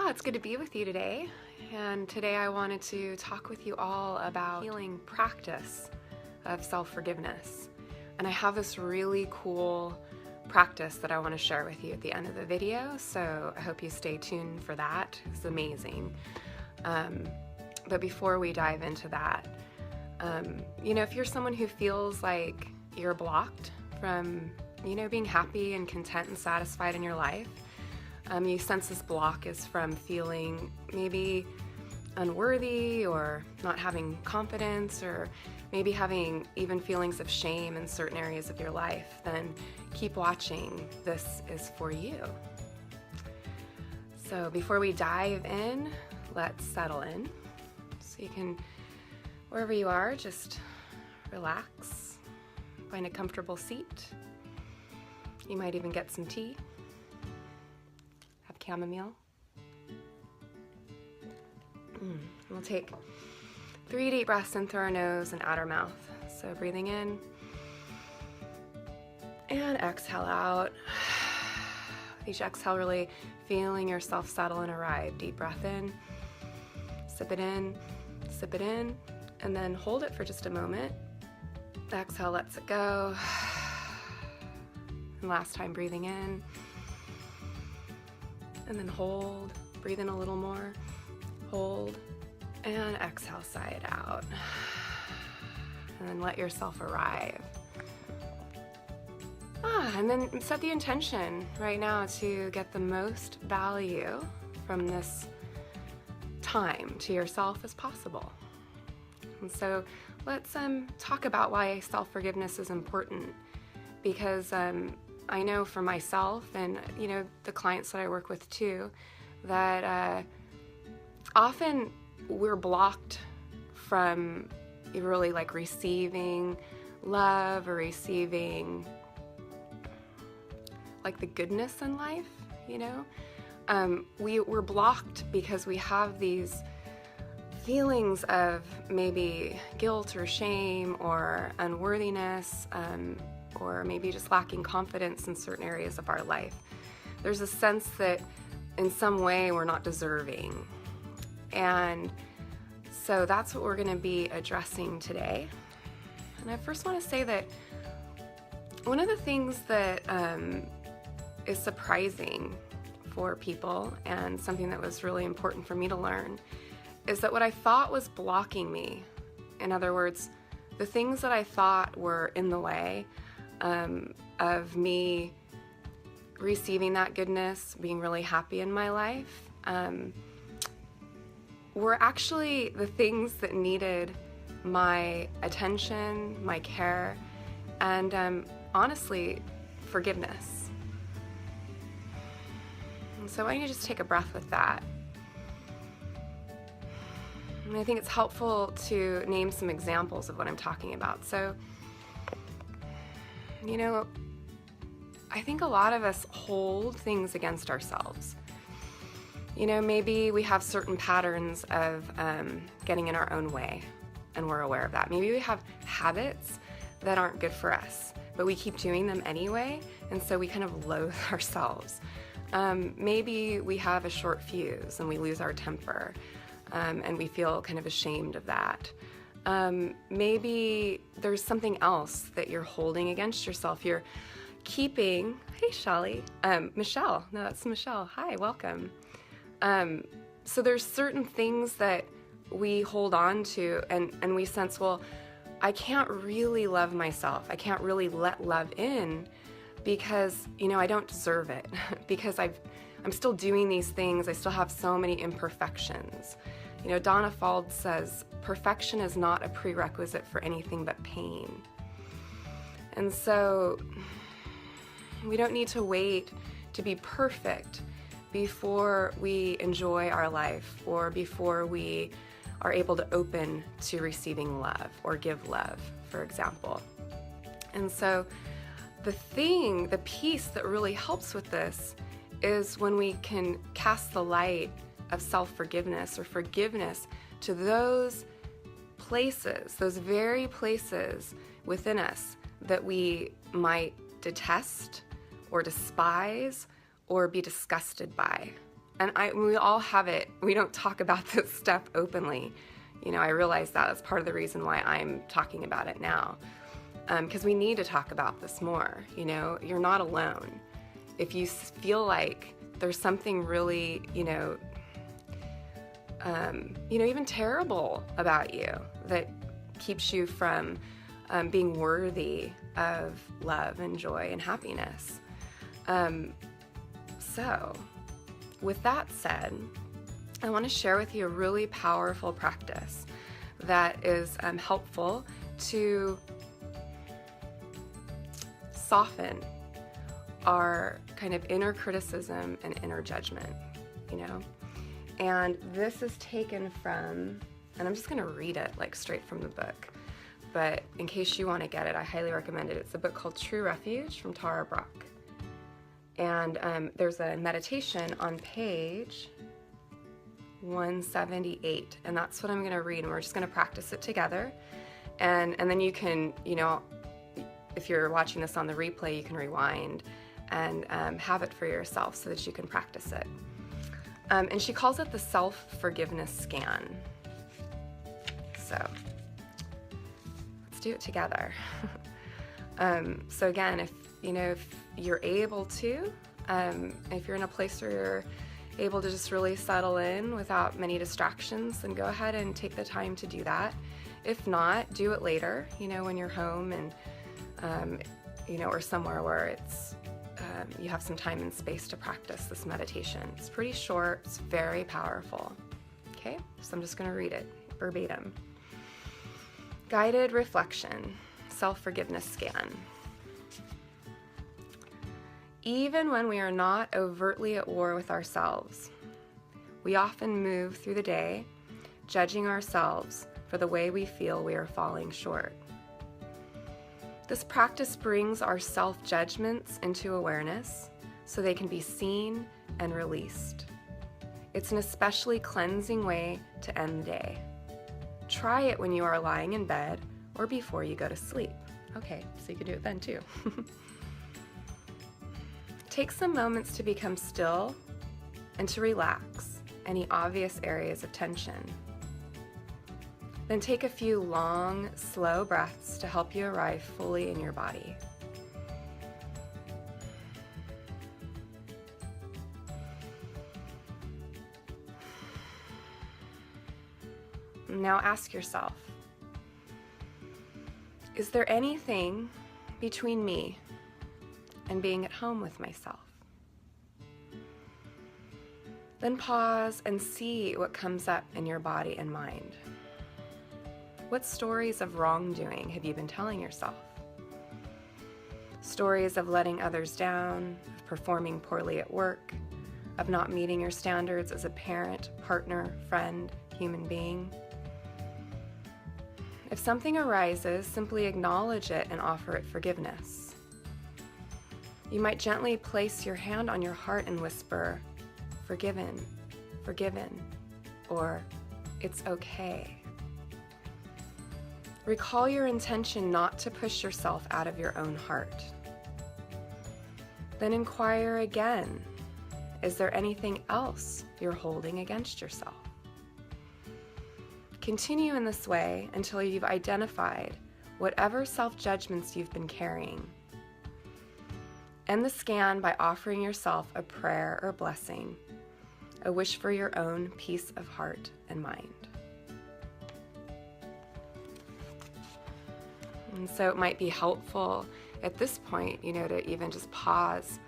It's good to be with you today. And today I wanted to talk with you all about healing practice of self-forgiveness. And I have this really cool practice that I want to share with you at the end of the video, so I hope you stay tuned for that. It's amazing. But before we dive into that, if you're someone who feels like you're blocked from, being happy and content and satisfied in your life, you sense this block is from feeling maybe unworthy or not having confidence, or maybe having even feelings of shame in certain areas of your life, then keep watching. This is for you. So before we dive in, let's settle in. So you can, wherever you are, just relax, find a comfortable seat. You might even get some tea. Chamomile. We'll take 3 deep breaths in through our nose and out our mouth. So breathing in and exhale out. With each exhale, really feeling yourself settle and arrive. Deep breath in, sip it in, and then hold it for just a moment. Exhale, lets it go. And last time, breathing in. And then hold, breathe in a little more, hold, and exhale, sigh it out. And then let yourself arrive. And then set the intention right now to get the most value from this time to yourself as possible. And so let's talk about why self-forgiveness is important, because I know for myself and, the clients that I work with too, that often we're blocked from really like receiving love or receiving like the goodness in life, we're blocked because we have these feelings of maybe guilt or shame or unworthiness, or maybe just lacking confidence in certain areas of our life. There's a sense that in some way we're not deserving. And so that's what we're going to be addressing today. And I first want to say that one of the things that is surprising for people, and something that was really important for me to learn, is that what I thought was blocking me, in other words, the things that I thought were in the way of me receiving that goodness, being really happy in my life, were actually the things that needed my attention, my care, and honestly, forgiveness. And so I want you to just take a breath with that. And I think it's helpful to name some examples of what I'm talking about. So, I think a lot of us hold things against ourselves. Maybe we have certain patterns of getting in our own way, and we're aware of that. Maybe we have habits that aren't good for us, but we keep doing them anyway, and so we kind of loathe ourselves. Maybe we have a short fuse and we lose our temper, and we feel kind of ashamed of that. Maybe there's something else that you're holding against yourself. You're keeping, hey Shelly, Michelle, no, that's Michelle, hi, welcome. So there's certain things that we hold on to, and we sense, well, I can't really love myself. I can't really let love in because, I don't deserve it because I'm still doing these things. I still have so many imperfections. Donna Fald says, perfection is not a prerequisite for anything but pain. And so we don't need to wait to be perfect before we enjoy our life, or before we are able to open to receiving love or give love, for example. And so the piece that really helps with this is when we can cast the light of self-forgiveness or forgiveness to those places, those very places within us that we might detest or despise or be disgusted by. And we all have it. We don't talk about this stuff openly. I realize that's part of the reason why I'm talking about it now. Because we need to talk about this more. You're not alone. If you feel like there's something really, even terrible about you that keeps you from being worthy of love and joy and happiness. So, with that said, I want to share with you a really powerful practice that is helpful to soften our kind of inner criticism and inner judgment, And this is taken from, and I'm just going to read it like straight from the book, but in case you want to get it, I highly recommend it. It's a book called True Refuge from Tara Brach. And there's a meditation on page 178, and that's what I'm going to read, and we're just going to practice it together. And then you can, if you're watching this on the replay, you can rewind and have it for yourself so that you can practice it. And she calls it the self-forgiveness scan. So let's do it together. So again, if you're able to, if you're in a place where you're able to just really settle in without many distractions, then go ahead and take the time to do that. If not, do it later, when you're home and, or somewhere where it's, you have some time and space to practice this meditation. It's pretty short, it's very powerful. Okay, so I'm just going to read it verbatim. Guided reflection, self-forgiveness scan. Even when we are not overtly at war with ourselves, we often move through the day judging ourselves for the way we feel we are falling short. This practice brings our self-judgments into awareness so they can be seen and released. It's an especially cleansing way to end the day. Try it when you are lying in bed or before you go to sleep. Okay, so you can do it then too. Take some moments to become still and to relax any obvious areas of tension. Then take a few long, slow breaths to help you arrive fully in your body. Now ask yourself, is there anything between me and being at home with myself? Then pause and see what comes up in your body and mind. What stories of wrongdoing have you been telling yourself? Stories of letting others down, of performing poorly at work, of not meeting your standards as a parent, partner, friend, human being. If something arises, simply acknowledge it and offer it forgiveness. You might gently place your hand on your heart and whisper, "Forgiven, forgiven," or "It's okay." Recall your intention not to push yourself out of your own heart. Then inquire again, is there anything else you're holding against yourself? Continue in this way until you've identified whatever self-judgments you've been carrying. End the scan by offering yourself a prayer or blessing, a wish for your own peace of heart and mind. And so it might be helpful at this point, to even just pause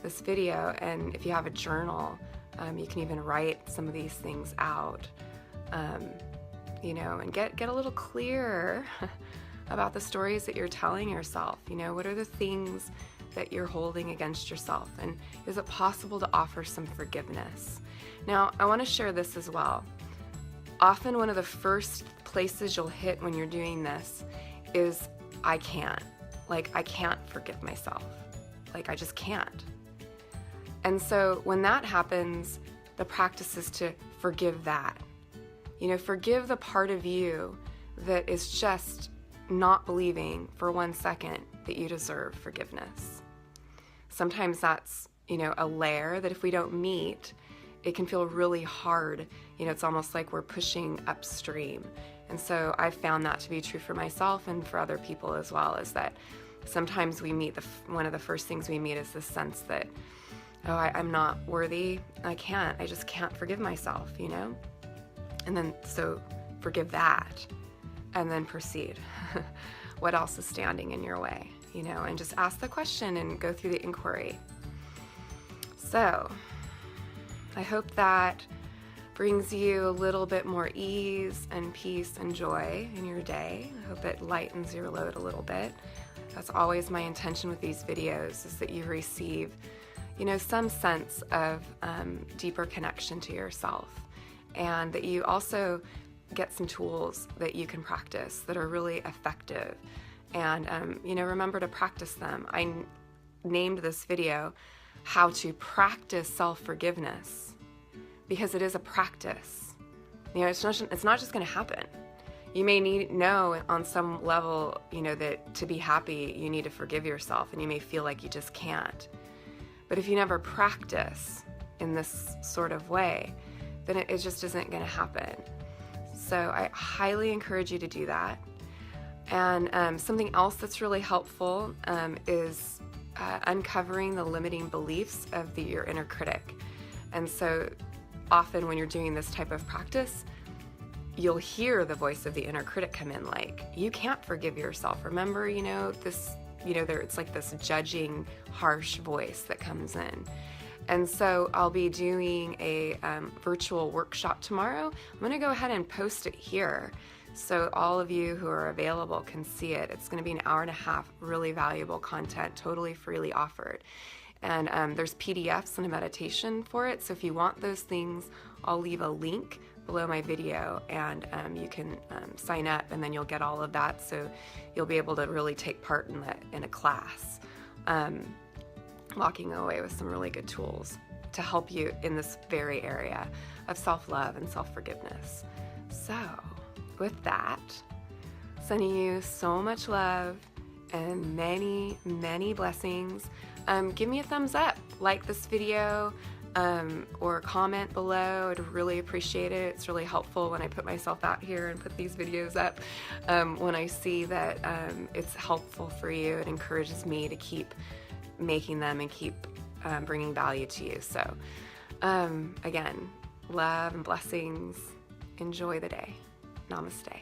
this video, and if you have a journal, you can even write some of these things out, and get a little clearer about the stories that you're telling yourself. What are the things that you're holding against yourself, and is it possible to offer some forgiveness? Now, I want to share this as well. Often one of the first places you'll hit when you're doing this is, I can't forgive myself. I just can't. And so when that happens, the practice is to forgive that. Forgive the part of you that is just not believing for 1 second that you deserve forgiveness. Sometimes that's, a layer that if we don't meet, it can feel really hard. It's almost like we're pushing upstream. And so I've found that to be true for myself and for other people as well, is that sometimes we meet, one of the first things we meet is this sense that, oh, I'm not worthy. I just can't forgive myself, And then, so forgive that and then proceed. What else is standing in your way, and just ask the question and go through the inquiry. So I hope that brings you a little bit more ease and peace and joy in your day. I hope it lightens your load a little bit. That's always my intention with these videos, is that you receive, some sense of deeper connection to yourself, and that you also get some tools that you can practice that are really effective. And, remember to practice them. I named this video, How to Practice Self-Forgiveness, because it is a practice. It's not just going to happen. You may know on some level, that to be happy, you need to forgive yourself, and you may feel like you just can't. But if you never practice in this sort of way, then it just isn't going to happen. So I highly encourage you to do that. And something else that's really helpful is uncovering the limiting beliefs of your inner critic. And so often when you're doing this type of practice, you'll hear the voice of the inner critic come in, like, you can't forgive yourself. Remember, it's like this judging, harsh voice that comes in. And so I'll be doing a virtual workshop tomorrow. I'm going to go ahead and post it here so all of you who are available can see it. It's going to be an hour and a half, really valuable content, totally freely offered. And there's PDFs and a meditation for it. So if you want those things, I'll leave a link below my video, and you can sign up, and then you'll get all of that. So you'll be able to really take part in a class, walking away with some really good tools to help you in this very area of self-love and self-forgiveness. So with that, sending you so much love and many, many blessings. Give me a thumbs up, like this video, or comment below. I'd really appreciate it. It's really helpful when I put myself out here and put these videos up. When I see that it's helpful for you, it encourages me to keep making them and keep bringing value to you. So again, love and blessings. Enjoy the day. Namaste.